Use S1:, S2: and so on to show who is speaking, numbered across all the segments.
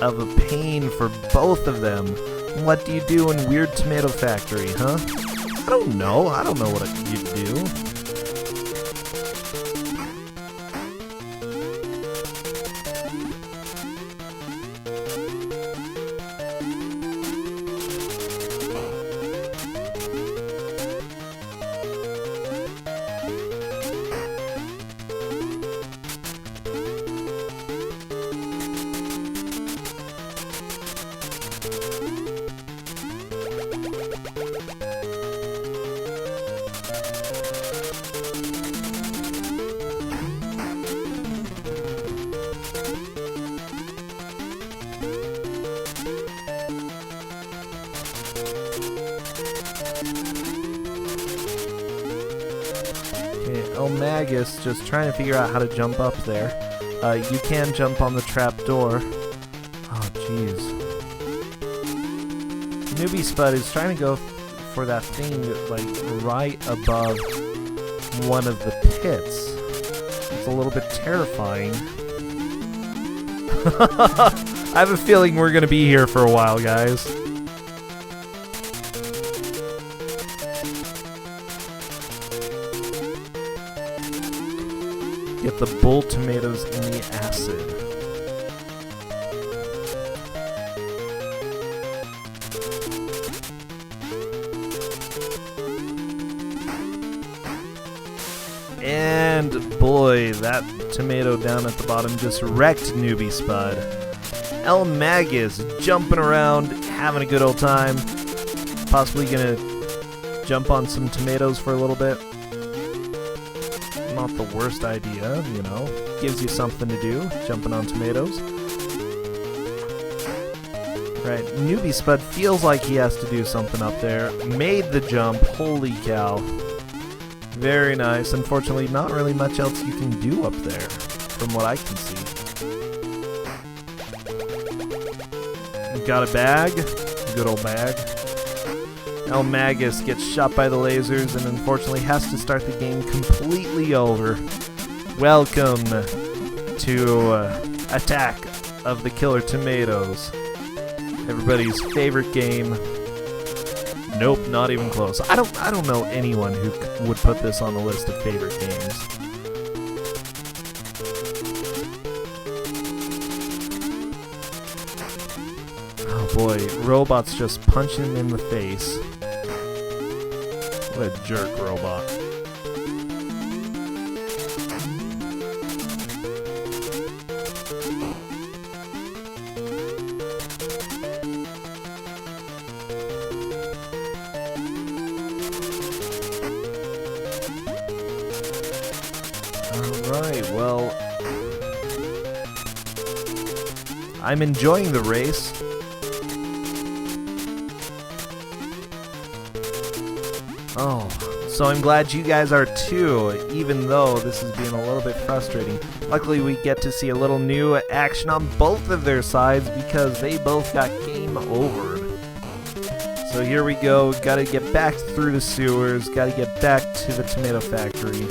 S1: of a pain for both of them. What do you do in Weird Tomato Factory, huh? I don't know what you do. Magus just trying to figure out how to jump up there. You can jump on the trap door. Oh, jeez. Newbie Spud is trying to go for that thing like right above one of the pits. It's a little bit terrifying. I have a feeling we're gonna be here for a while, guys. Get the bull tomatoes in the acid. And boy, that tomato down at the bottom just wrecked Newbie Spud. El Magus jumping around, having a good old time. Possibly gonna jump on some tomatoes for a little bit. Not the worst idea, you know. Gives you something to do, jumping on tomatoes. Right, Newbie Spud feels like he has to do something up there. Made the jump, holy cow. Very nice. Unfortunately, not really much else you can do up there, from what I can see. Got a bag, good old bag. El Magus gets shot by the lasers and unfortunately has to start the game completely over. Welcome to Attack of the Killer Tomatoes. Everybody's favorite game. Nope, not even close. I don't know anyone who would put this on the list of favorite games. Oh boy, Robot's just punching him in the face. What a jerk, Robot. Alright, well, I'm enjoying the race. Oh, so I'm glad you guys are too, even though this is being a little bit frustrating. Luckily, we get to see a little new action on both of their sides because they both got game overed. So here we go, gotta get back through the sewers, gotta get back to the tomato factory.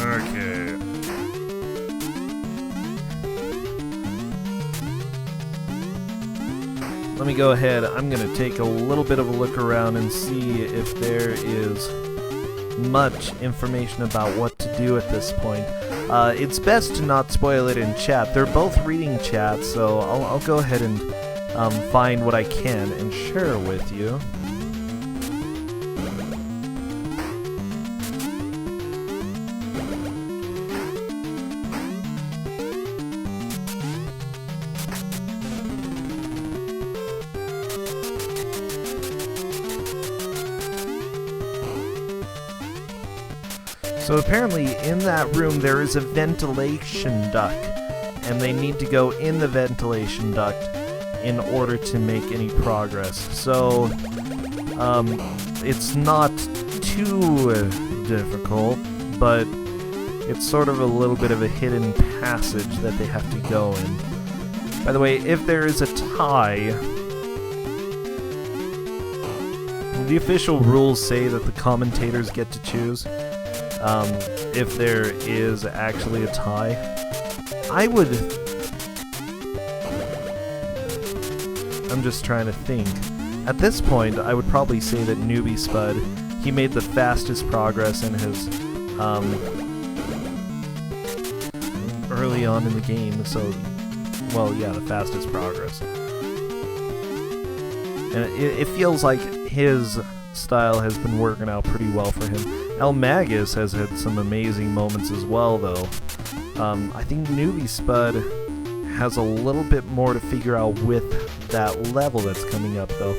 S1: Okay. Let me go ahead, I'm going to take a little bit of a look around and see if there is much information about what to do at this point. It's best to not spoil it in chat. They're both reading chat, so I'll go ahead and find what I can and share with you. So apparently in that room there is a ventilation duct, and they need to go in the ventilation duct in order to make any progress. So it's not too difficult, but it's sort of a little bit of a hidden passage that they have to go in. By the way, if there is a tie, the official rules say that the commentators get to choose. if there is actually a tie. I'm just trying to think. At this point, I would probably say that Newbie Spud, he made the fastest progress in his, early on in the game, so, well, yeah, the fastest progress. And it feels like his style has been working out pretty well for him. El Magus has had some amazing moments as well, though. I think Newbie Spud has a little bit more to figure out with that level that's coming up, though.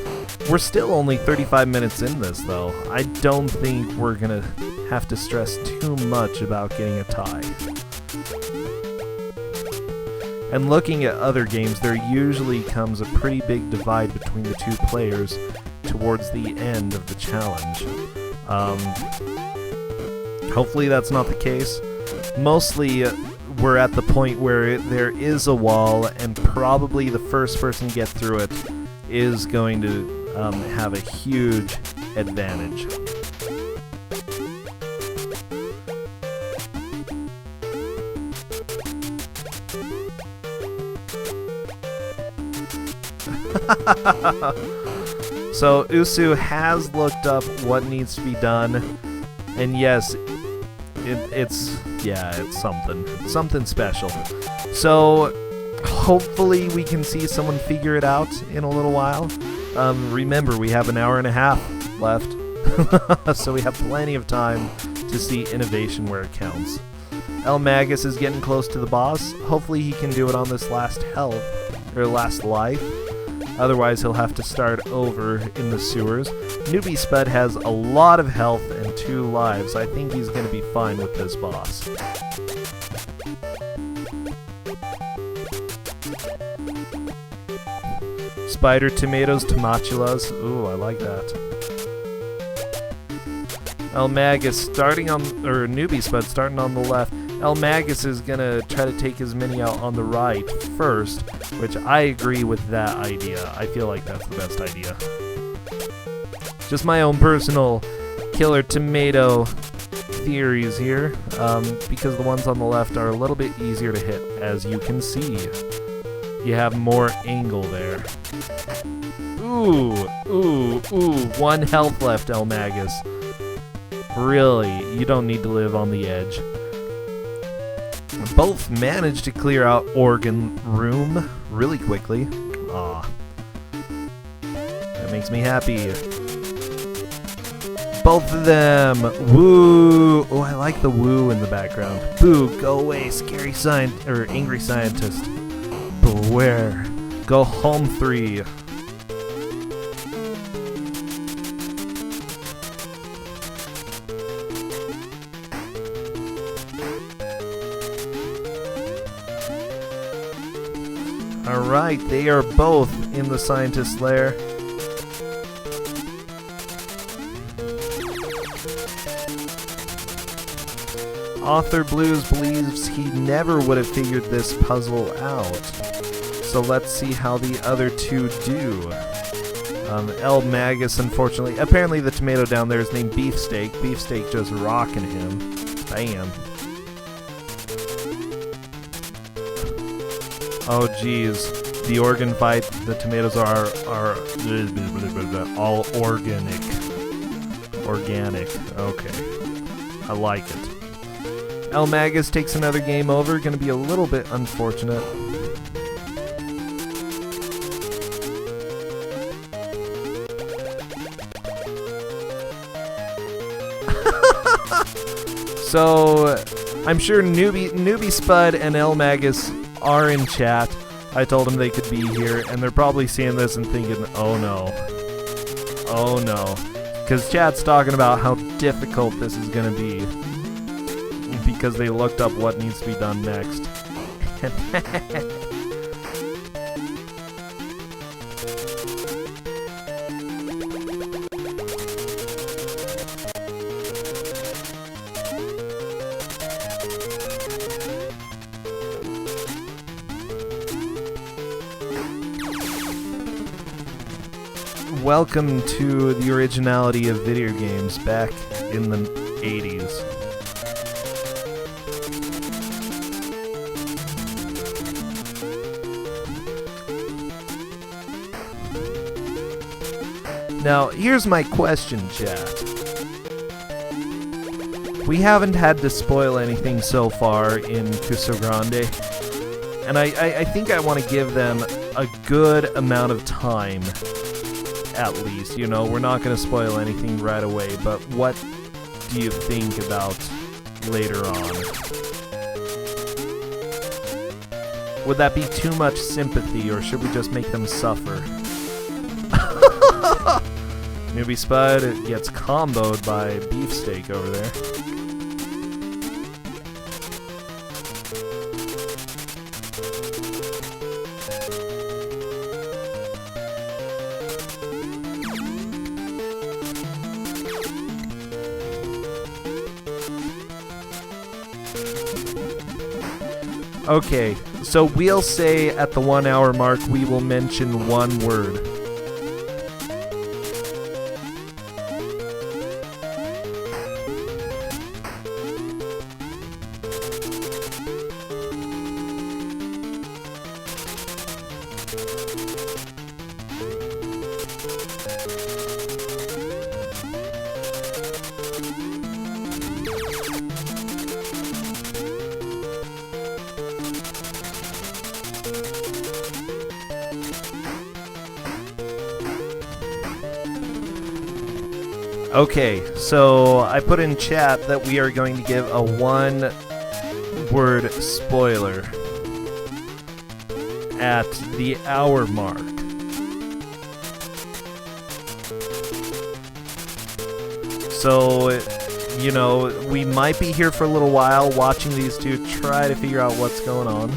S1: We're still only 35 minutes in this, though. I don't think we're gonna have to stress too much about getting a tie. And looking at other games, there usually comes a pretty big divide between the two players towards the end of the challenge. Hopefully that's not the case. Mostly, we're at the point where there is a wall, and probably the first person to get through it is going to have a huge advantage. So Usu has looked up what needs to be done, and yes, it's something special. So hopefully we can see someone figure it out in a little while. Remember, we have an hour and a half left, so we have plenty of time to see innovation where it counts. El Magus is getting close to the boss. Hopefully he can do it on this last health, or last life. Otherwise he'll have to start over in the sewers. Newbie Spud has a lot of health and 2 lives. I think he's going to be fine with this boss. Spider tomatoes, tomachulas. Ooh, I like that. El Magus starting on, or Newbie Spud starting on the left. El Magus is gonna try to take as many out on the right first, which I agree with that idea. I feel like that's the best idea. Just my own personal killer tomato theories here, because the ones on the left are a little bit easier to hit, as you can see. You have more angle there. Ooh, 1 health left, El Magus. Really, you don't need to live on the edge. Both managed to clear out Organ Room really quickly. Aw. That makes me happy. Both of them! Woo! Oh, I like the woo in the background. Boo, go away, scary angry scientist. Beware. Go home 3. Alright, they are both in the scientist's lair. Author Blues believes he never would have figured this puzzle out. So let's see how the other two do. El Magus, unfortunately, apparently the tomato down there is named Beefsteak. Beefsteak just rocking him. Bam. Oh geez, the organ fight, the tomatoes are all organic. Organic, okay. I like it. El Magus takes another game over, gonna be a little bit unfortunate. So, I'm sure Newbie Spud and El Magus are in chat. I told them they could be here, and they're probably seeing this and thinking, oh no. Oh no. Because chat's talking about how difficult this is going to be. Because they looked up what needs to be done next. Welcome to the originality of video games back in the 80s. Now, here's my question, chat. We haven't had to spoil anything so far in Kusogrande, and I think I want to give them a good amount of time, at least. You know, we're not going to spoil anything right away, but what do you think about later on? Would that be too much sympathy, or should we just make them suffer? Newbie Spud gets comboed by Beefsteak over there. Okay, so we'll say at the 1 hour mark we will mention one word. Okay, so I put in chat that we are going to give a one-word spoiler at the hour mark. So, you know, we might be here for a little while watching these two try to figure out what's going on.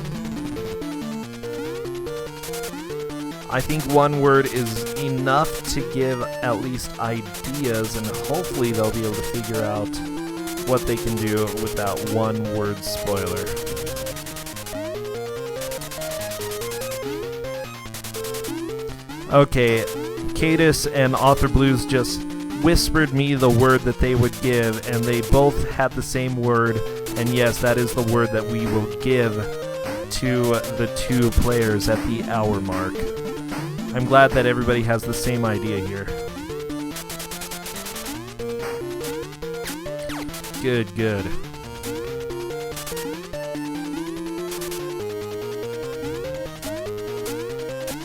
S1: I think one word is enough to give at least ideas, and hopefully they'll be able to figure out what they can do with that one word spoiler. Okay, Cadis and Author Blues just whispered me the word that they would give, and they both had the same word, and yes, that is the word that we will give to the two players at the hour mark. I'm glad that everybody has the same idea here. Good, good.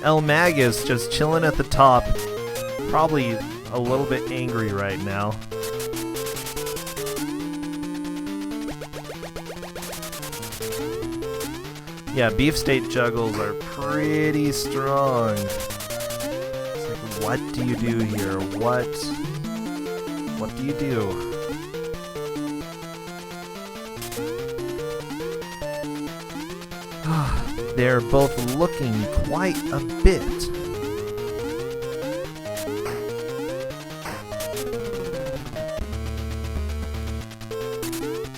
S1: El Magus just chilling at the top, probably a little bit angry right now. Yeah, beefsteak juggles are pretty strong. What do you do here? What do you do? They're both looking quite a bit.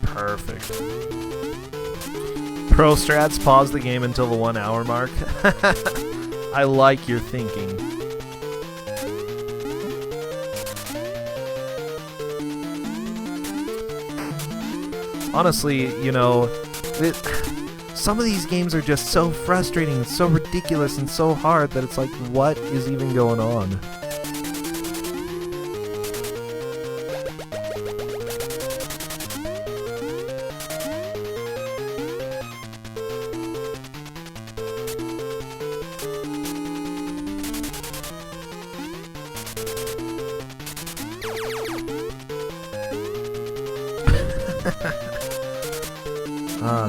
S1: Perfect. Pro strats, pause the game until the 1 hour mark. I like your thinking. Honestly, you know, some of these games are just so frustrating and so ridiculous and so hard that it's like, what is even going on?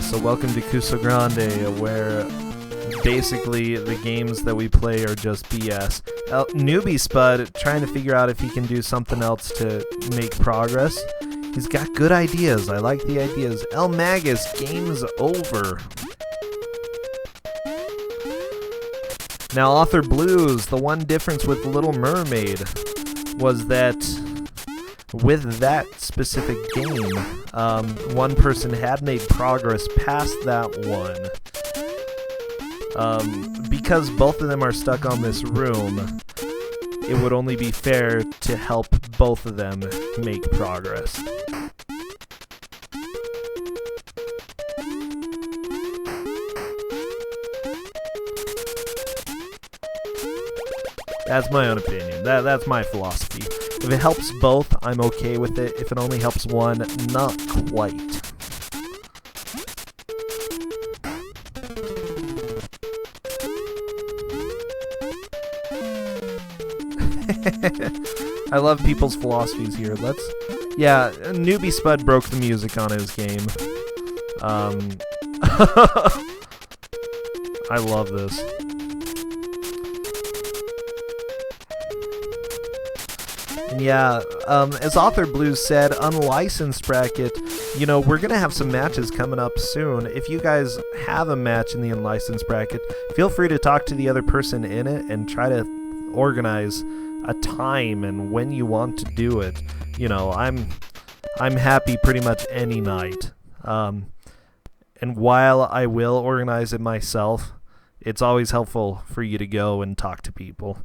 S1: So welcome to Kusogrande, where basically the games that we play are just BS. Newbie Spud trying to figure out if he can do something else to make progress. He's got good ideas. I like the ideas. El Magus, game's over. Now, Author Blues, the one difference with Little Mermaid was that with that specific game, one person had made progress past that one. Because both of them are stuck on this room, it would only be fair to help both of them make progress. That's my own opinion. That's my philosophy. If it helps both, I'm okay with it. If it only helps one, not quite. I love people's philosophies here. Yeah, Newbie Spud broke the music on his game. I love this. And yeah, as Author Blues said, unlicensed bracket, you know, we're going to have some matches coming up soon. If you guys have a match in the unlicensed bracket, feel free to talk to the other person in it and try to organize a time and when you want to do it. You know, I'm happy pretty much any night. And while I will organize it myself, it's always helpful for you to go and talk to people.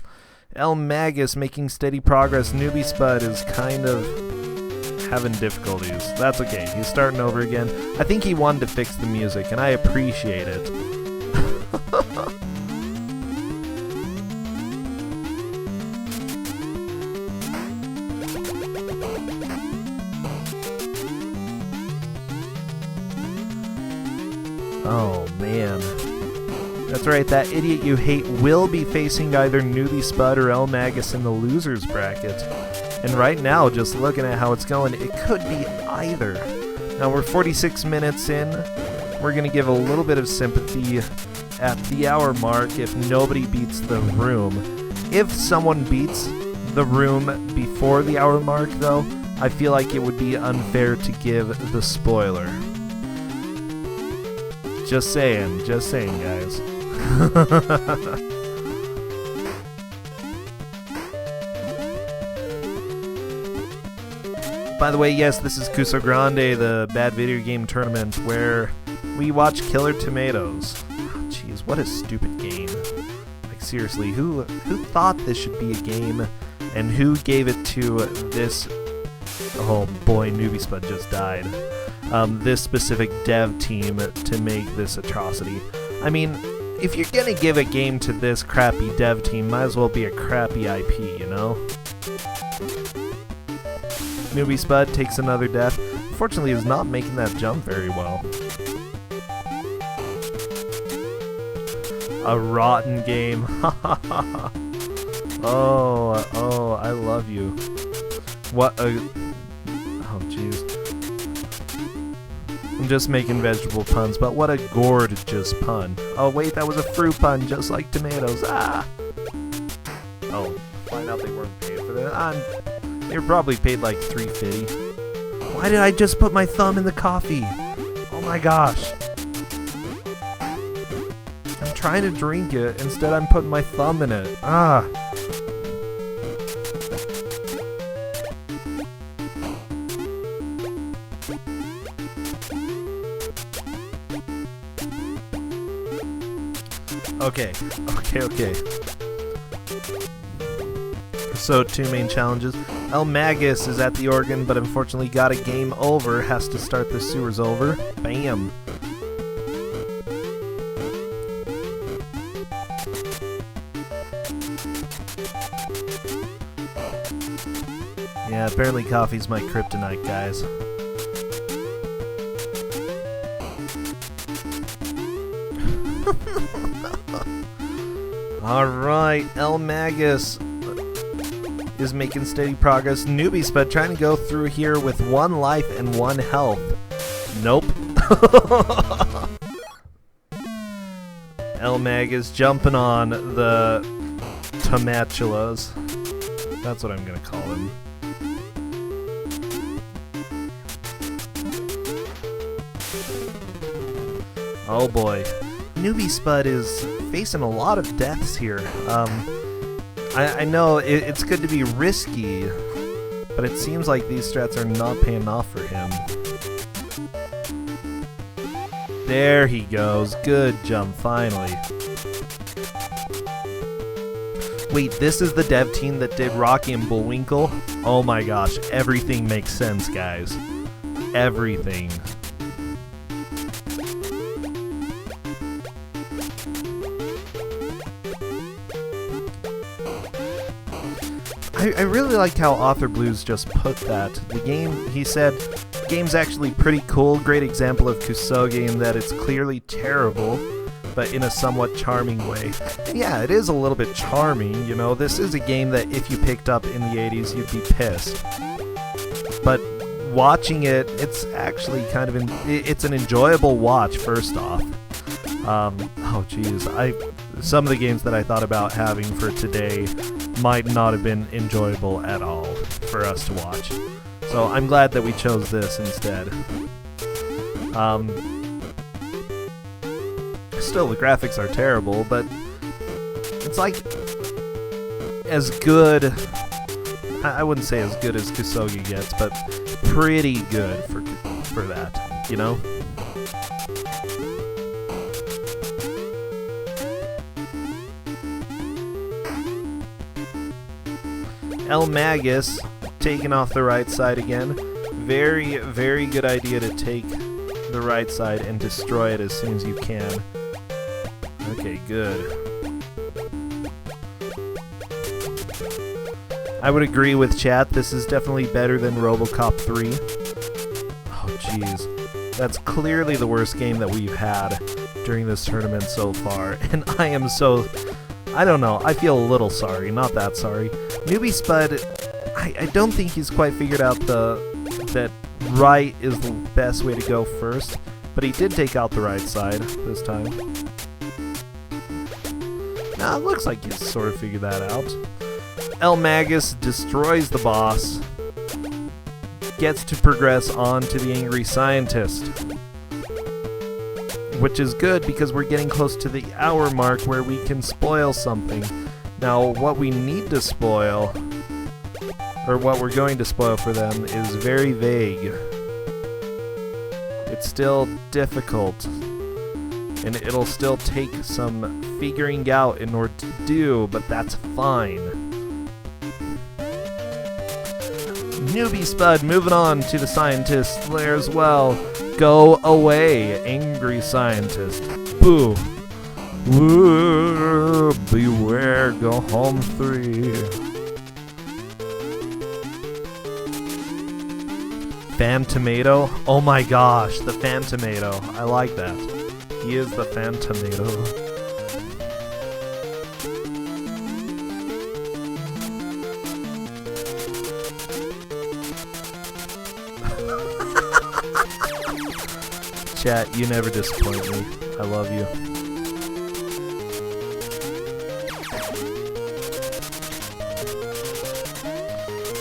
S1: El Magus making steady progress. Newbie Spud is kind of having difficulties. That's okay. He's starting over again. I think he wanted to fix the music, and I appreciate it. Oh, man. That's right, that idiot you hate will be facing either Newbie Spud or El Magus in the losers bracket. And right now, just looking at how it's going, it could be either. Now we're 46 minutes in. We're going to give a little bit of sympathy at the hour mark if nobody beats the room. If someone beats the room before the hour mark, though, I feel like it would be unfair to give the spoiler. Just saying, guys. By the way, yes, this is Kusogrande, the bad video game tournament where we watch Killer Tomatoes. Jeez, what a stupid game. Like, seriously, who thought this should be a game, and who gave it to this... Oh boy, Newbie Spud just died. This specific dev team to make this atrocity. I mean, if you're gonna give a game to this crappy dev team, might as well be a crappy IP, you know? Newbie Spud takes another death. Unfortunately, he's not making that jump very well. A rotten game. Oh, I love you. What a... Oh, jeez. I'm just making vegetable puns, but what a gorgeous pun. Oh wait, that was a fruit pun, just like tomatoes. Ah! Oh, find out they weren't paid for that. They were probably paid like $3.50. Why did I just put my thumb in the coffee? Oh my gosh. I'm trying to drink it, instead I'm putting my thumb in it. Ah! Okay. So, two main challenges. El Magus is at the organ, but unfortunately got a game over. Has to start the sewers over. Bam. Yeah, apparently coffee's my kryptonite, guys. Alright, El Magus is making steady progress. Newbie Spud trying to go through here with 1 life and 1 health. Nope. El Magus jumping on the tomatulas. That's what I'm gonna call him. Oh boy. Newbie Spud is facing a lot of deaths here. I know it's good to be risky, but it seems like these strats are not paying off for him. There he goes. Good jump, finally. Wait, this is the dev team that did Rocky and Bullwinkle? Oh my gosh, everything makes sense, guys. Everything. I really liked how Author Blues just put that. The game, he said, game's actually pretty cool, great example of Kusogrande in that it's clearly terrible, but in a somewhat charming way. And yeah, it is a little bit charming, you know, this is a game that if you picked up in the 80s, you'd be pissed. But watching it, it's actually kind of, it's an enjoyable watch, first off. Oh geez, some of the games that I thought about having for today might not have been enjoyable at all for us to watch. So I'm glad that we chose this instead. Still, the graphics are terrible, but it's like as good, I wouldn't say as good as Kusogrande gets, but pretty good for that, you know? El Magus taking off the right side again. Very, very good idea to take the right side and destroy it as soon as you can. Okay, good. I would agree with chat, this is definitely better than RoboCop 3. Oh jeez, that's clearly the worst game that we've had during this tournament so far, and I am so... I don't know, I feel a little sorry, not that sorry. Newbie Spud, I don't think he's quite figured out that right is the best way to go first, but he did take out the right side this time. Now it looks like he's sort of figured that out. El Magus destroys the boss, gets to progress on to the Angry Scientist, which is good because we're getting close to the hour mark where we can spoil something. Now, what we need to spoil, or what we're going to spoil for them, is very vague. It's still difficult, and it'll still take some figuring out in order to do, but that's fine. Newbie Spud moving on to the Scientist lair as well. Go away, Angry Scientist. Boo. Woo, beware, go home 3. Fan Tomato? Oh my gosh, the Fan Tomato. I like that. He is the Fan Tomato. Chat, you never disappoint me. I love you.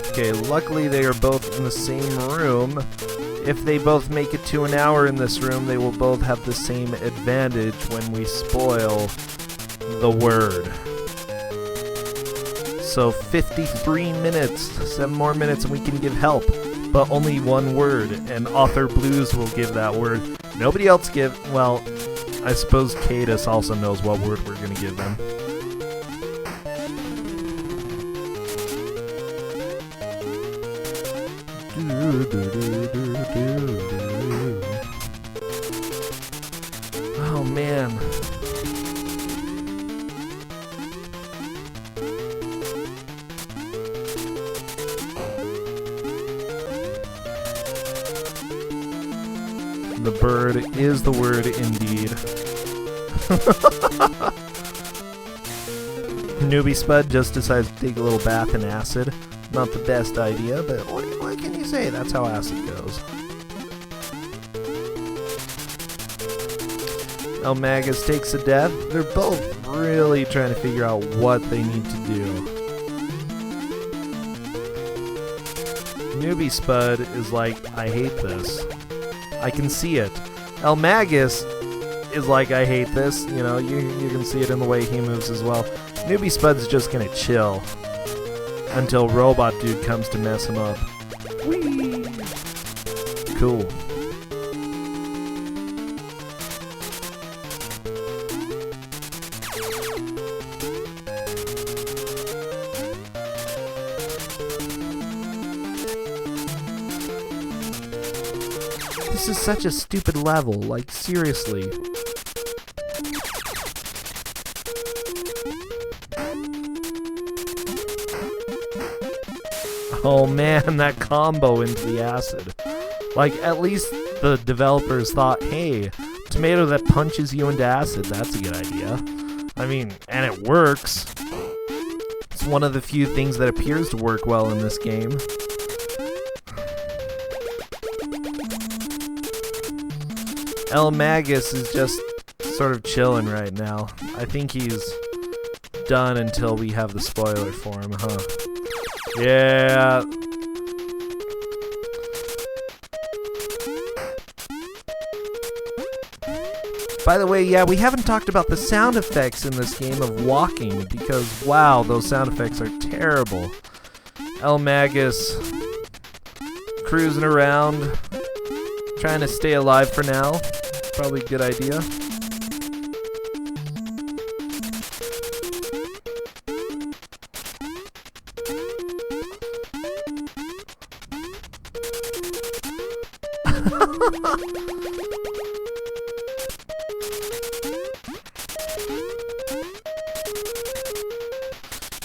S1: Okay, luckily they are both in the same room. If they both make it to an hour in this room, they will both have the same advantage when we spoil the word. So 53 minutes, 7 more minutes and we can give help, but only one word, and Author Blues will give that word. Nobody else well, I suppose Cadus also knows what word we're going to give them. Oh man. The bird is the word indeed. Newbie Spud just decides to take a little bath in acid. Not the best idea, but what can you say? That's how acid goes. El Magus takes a death. They're both really trying to figure out what they need to do. Newbie Spud is like, I hate this. I can see it. El Magus is like, I hate this. You know, you can see it in the way he moves as well. Newbie Spud's just gonna chill until Robot Dude comes to mess him up. Whee! Cool. This is such a stupid level, like, seriously. Oh man, that combo into the acid. Like, at least the developers thought, hey, tomato that punches you into acid, that's a good idea. I mean, and it works. It's one of the few things that appears to work well in this game. El Magus is just sort of chilling right now. I think he's done until we have the spoiler for him, huh? Yeah. By the way, yeah, we haven't talked about the sound effects in this game of walking, because, wow, those sound effects are terrible. El Magus cruising around, trying to stay alive for now. Probably a good idea.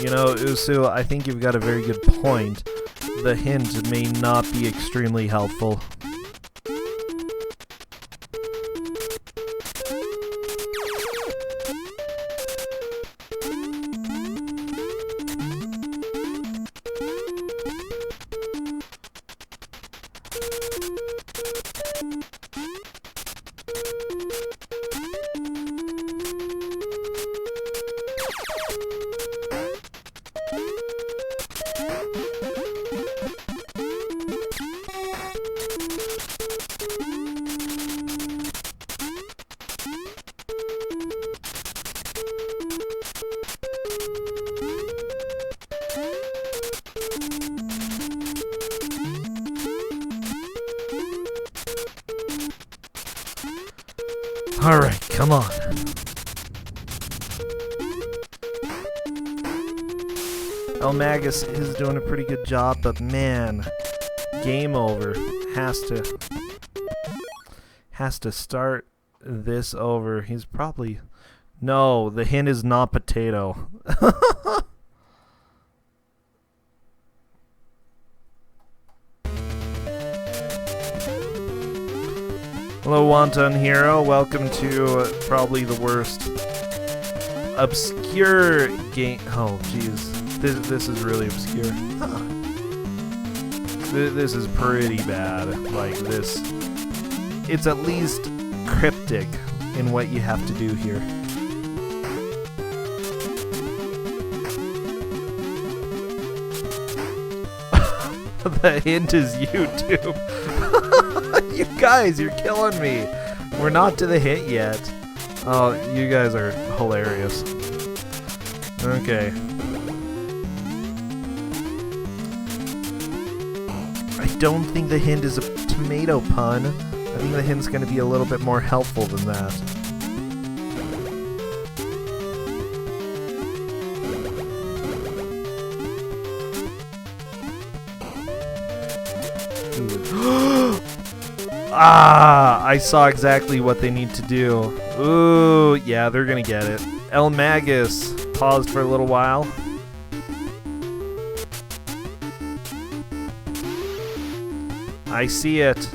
S1: You know, Usu, I think you've got a very good point. The hint may not be extremely helpful. Alright, come on. El Magus is doing a pretty good job, but man, game over. Has to start this over. He's probably... No, the hint is not potato. Hello, Wanton Hero. Welcome to probably the worst obscure game. Oh, jeez. This is really obscure. Huh. This is pretty bad. Like, this... It's at least cryptic in what you have to do here. The hint is YouTube. You guys, you're killing me. We're not to the hint yet. Oh, you guys are hilarious. Okay. I don't think the hint is a tomato pun. I think the hint's going to be a little bit more helpful than that. Ah, I saw exactly what they need to do. Ooh, yeah, they're gonna get it. El Magus paused for a little while. I see it.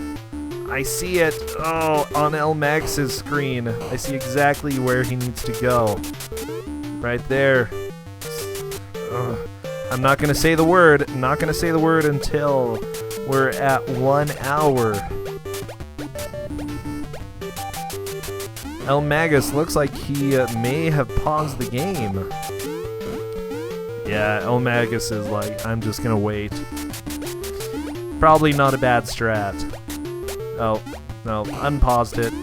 S1: I see it. Oh, on El Magus's screen. I see exactly where he needs to go. Right there. I'm not gonna say the word. I'm not gonna say the word until we're at 1 hour. El Magus looks like he may have paused the game. Yeah, El Magus is like, I'm just gonna wait. Probably not a bad strat. Oh, no, unpaused it.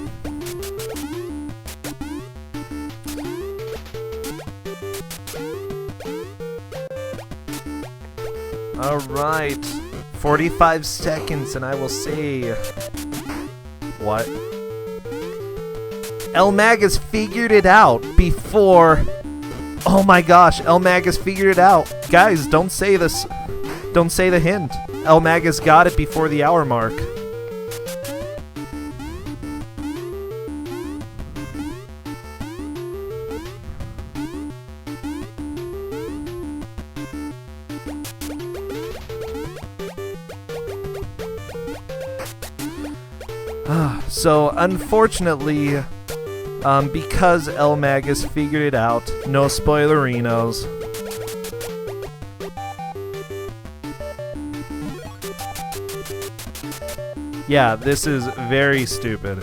S1: Alright, 45 seconds and I will say... What? El Magus figured it out before... Oh my gosh, El Magus figured it out. Guys, don't say this. Don't say the hint. El Magus got it before the hour mark. So, unfortunately, because El Magus figured it out, no spoilerinos. Yeah, this is very stupid.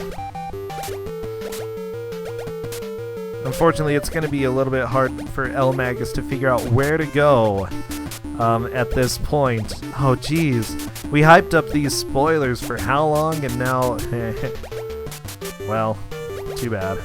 S1: Unfortunately, it's going to be a little bit hard for El Magus to figure out where to go at this point. Oh, geez. We hyped up these spoilers for how long, and now... well, too bad.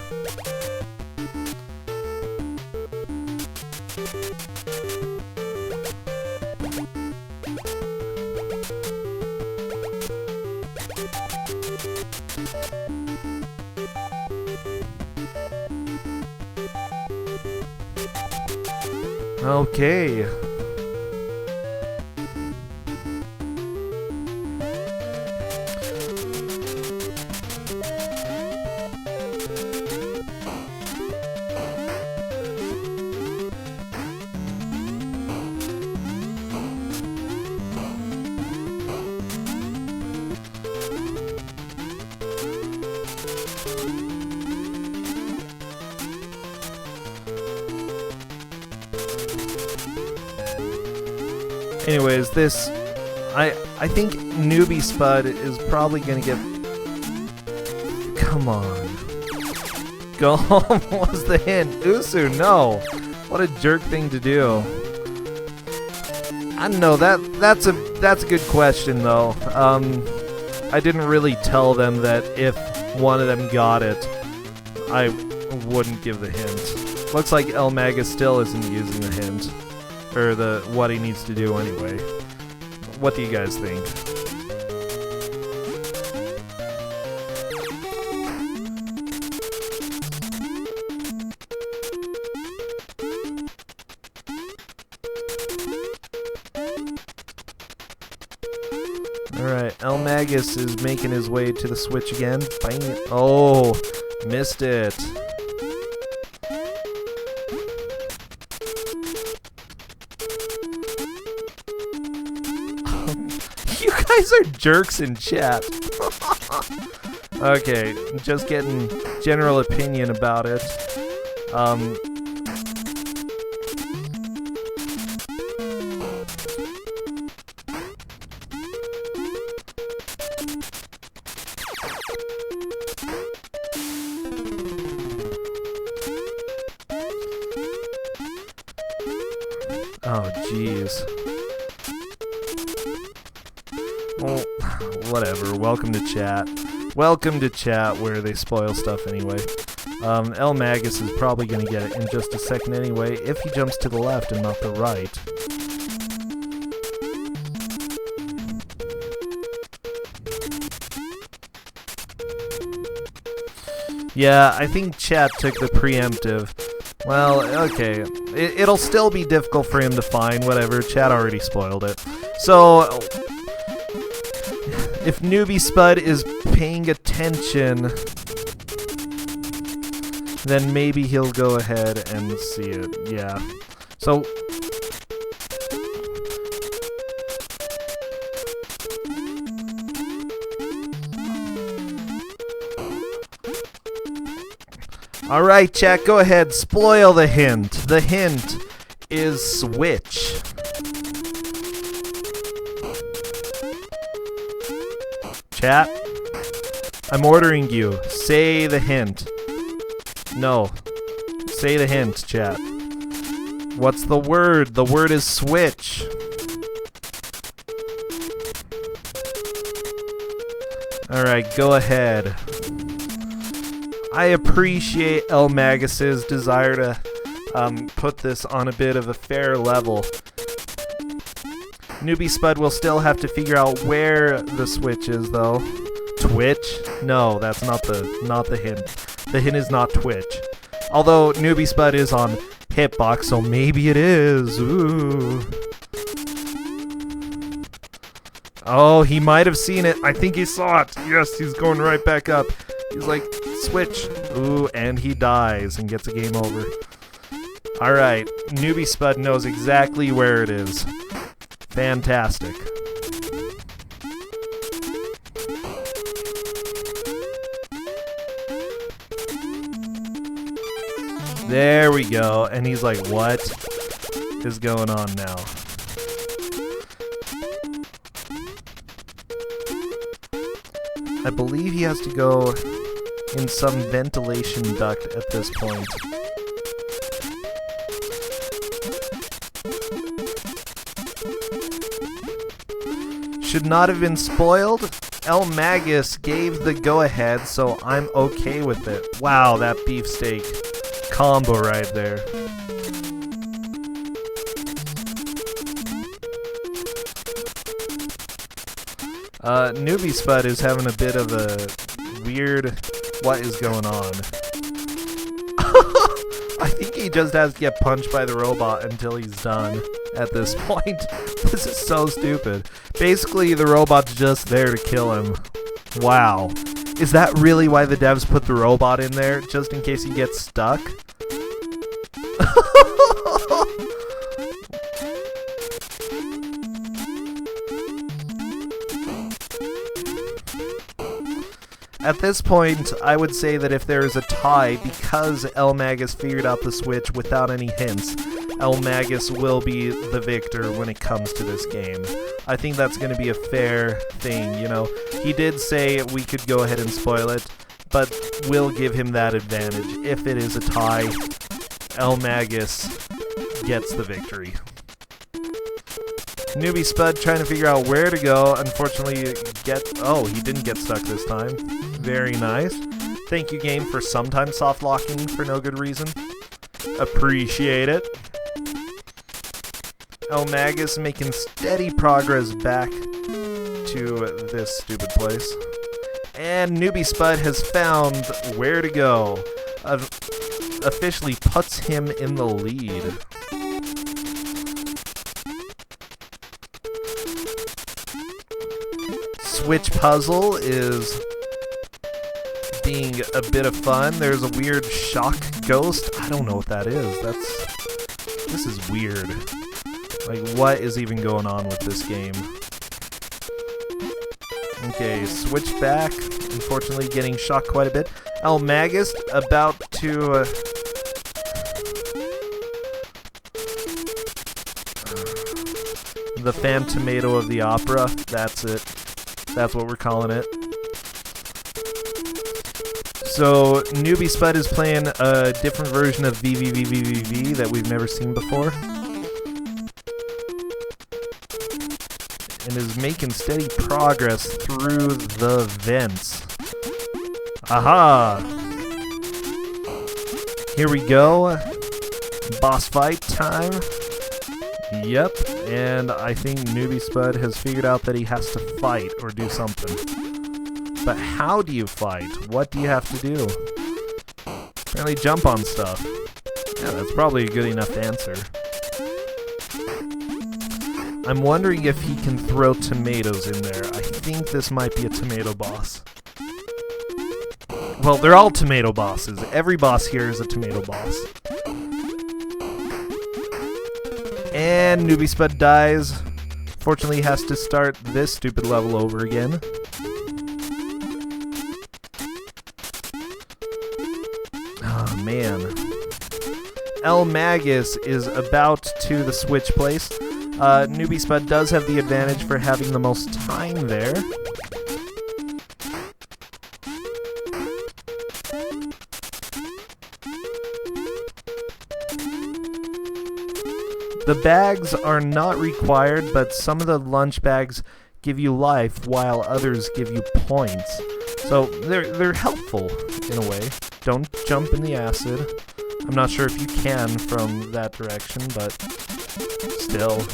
S1: Okay. Anyways, this... I think Newbie Spud is probably gonna get... Come on. Go home was the hint. Usu, no. What a jerk thing to do. I don't know, that's a good question though. I didn't really tell them that if one of them got it, I wouldn't give the hint. Looks like El Magus still isn't using the hint. Or what he needs to do anyway. What do you guys think? Alright, El Magus is making his way to the switch again. Bang it. Oh, missed it. You guys are jerks in chat. Okay, just getting general opinion about it. Oh, jeez. Well, whatever. Welcome to chat. Welcome to chat where they spoil stuff anyway. El Magus is probably going to get it in just a second anyway if he jumps to the left and not the right. Yeah, I think chat took the preemptive. Well, okay. It'll still be difficult for him to find, whatever. Chat already spoiled it. So... if Newbie Spud is paying attention, then maybe he'll go ahead and see it. Yeah. So... alright, chat, go ahead. Spoil the hint. The hint is switch. Chat, I'm ordering you. Say the hint. No. Say the hint, chat. What's the word? The word is switch. Alright, go ahead. I appreciate El Magus's desire to put this on a bit of a fair level. Newbie Spud will still have to figure out where the switch is, though. Twitch? No, that's not the hint. The hint is not Twitch. Although Newbie Spud is on Hitbox, so maybe it is. Ooh. Oh, he might have seen it. I think he saw it. Yes, he's going right back up. He's like, switch. Ooh, and he dies and gets a game over. Alright, Newbie Spud knows exactly where it is. Fantastic. There we go. And he's like, what is going on now? I believe he has to go in some ventilation duct at this point. Should not have been spoiled. El Magus gave the go-ahead, so I'm okay with it. Wow, that beefsteak combo right there. Newbie Spud is having a bit of a weird what is going on. I think he just has to get punched by the robot until he's done at this point. This is so stupid. Basically, the robot's just there to kill him. Wow. Is that really why the devs put the robot in there? Just in case he gets stuck? At this point, I would say that if there is a tie, because El Magus figured out the switch without any hints, El Magus will be the victor when it comes to this game. I think that's going to be a fair thing, you know. He did say we could go ahead and spoil it, but we'll give him that advantage. If it is a tie, El Magus gets the victory. Newbie Spud trying to figure out where to go. Unfortunately, he didn't get stuck this time. Very nice. Thank you, game, for sometimes soft locking for no good reason. Appreciate it. El Magus making steady progress back to this stupid place. And Newbie Spud has found where to go. Officially puts him in the lead. Switch puzzle is being a bit of fun. There's a weird shock ghost. I don't know what that is. This is weird. Like, what is even going on with this game? Okay, switch back. Unfortunately, getting shocked quite a bit. El Magus about to the Phantomato of the Opera. That's it. That's what we're calling it. So, Newbie Spud is playing a different version of VVVVVV that we've never seen before. And is making steady progress through the vents. Aha! Here we go. Boss fight time. Yep, and I think Newbie Spud has figured out that he has to fight or do something. But how do you fight? What do you have to do? Apparently jump on stuff. Yeah, that's probably a good enough answer. I'm wondering if he can throw tomatoes in there. I think this might be a tomato boss. Well, they're all tomato bosses. Every boss here is a tomato boss. And Newbie Spud dies. Fortunately, he has to start this stupid level over again. Oh, man. El Magus is about to the switch place. Newbie Spud does have the advantage for having the most time there. The bags are not required, but some of the lunch bags give you life while others give you points. So they're helpful in a way. Don't jump in the acid. I'm not sure if you can from that direction, but still.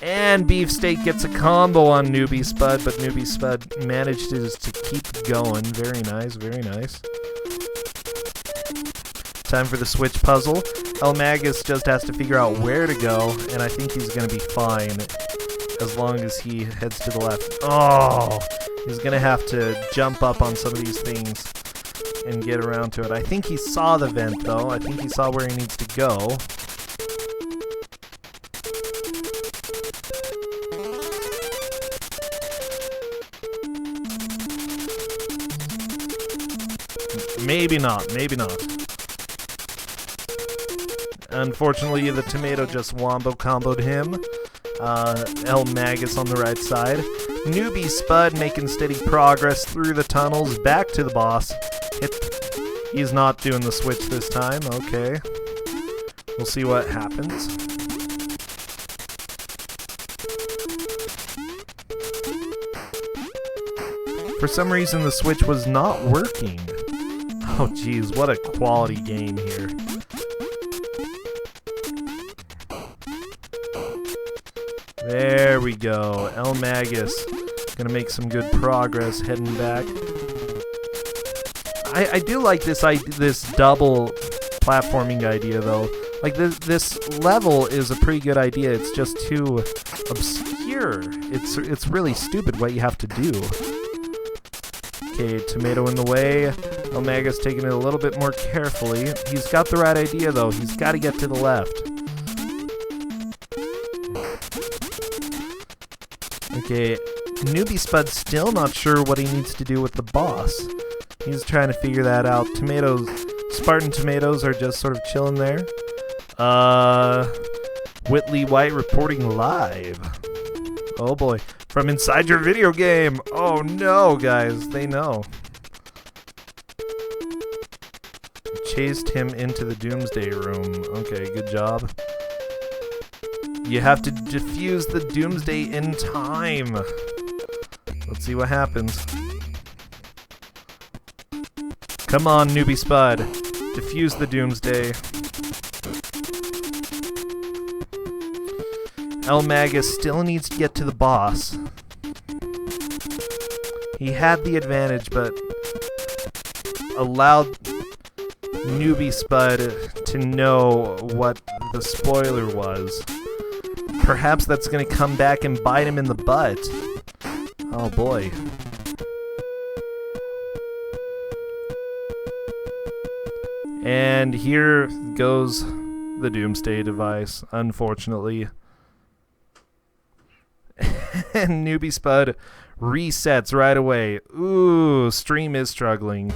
S1: And Beefsteak gets a combo on Newbie Spud, but Newbie Spud manages to keep going. Very nice, very nice. Time for the switch puzzle. El Magus just has to figure out where to go, and I think he's going to be fine as long as he heads to the left. Oh! He's going to have to jump up on some of these things and get around to it. I think he saw the vent, though. I think he saw where he needs to go. Maybe not, maybe not. Unfortunately, the tomato just wombo comboed him. El Magus on the right side. Newbie Spud making steady progress through the tunnels, back to the boss. He's not doing the switch this time, okay. We'll see what happens. For some reason, the switch was not working. Oh geez, what a quality game here. There we go. El Magus gonna make some good progress heading back. I do like this double platforming idea though. Like this level is a pretty good idea. It's just too obscure. It's really stupid what you have to do. Okay, tomato in the way. El Magus taking it a little bit more carefully. He's got the right idea though. He's got to get to the left. Okay, Newbie Spud's still not sure what he needs to do with the boss. He's trying to figure that out. Spartan tomatoes are just sort of chilling there. Whitley White reporting live. Oh boy, from inside your video game. Oh no, guys, they know. Chased him into the Doomsday Room. Okay, good job. You have to defuse the Doomsday in time. Let's see what happens. Come on, Newbie Spud. Defuse the Doomsday. El Magus still needs to get to the boss. He had the advantage, but allowed Newbie Spud to know what the spoiler was. Perhaps that's going to come back and bite him in the butt. Oh boy. And here goes the Doomsday device, unfortunately. And Newbie Spud resets right away. Ooh, stream is struggling.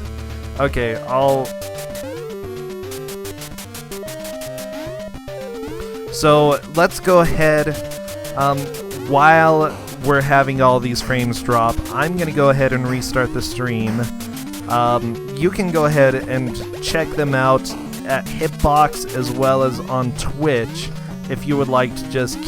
S1: Okay, So let's go ahead, while we're having all these frames drop, I'm going to go ahead and restart the stream. You can go ahead and check them out at Hitbox as well as on Twitch if you would like to just